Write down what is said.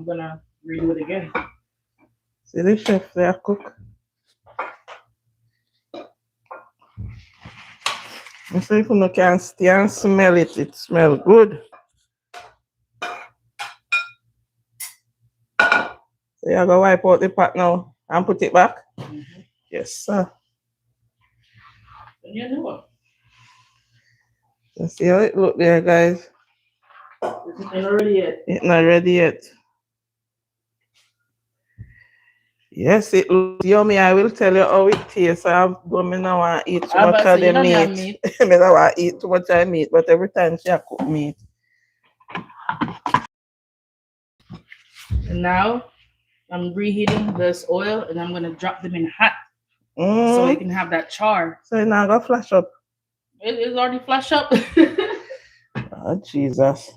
I'm gonna redo it again. See the chef there cook. And so if you can stay and smell it, it smells good. So you're gonna wipe out the pot now and put it back? Yes, sir. And you know You see how it look there, guys? it's not ready yet. It's not ready yet. Yes, it looks yummy. I will tell you how it tastes. I don't want to eat too much of the meat. I don't want to eat too much of meat, but every time she cook meat. And now I'm reheating this oil and I'm gonna drop them in hot so it can have that char. So it's not gonna flash up. It is already flashed up. Oh Jesus.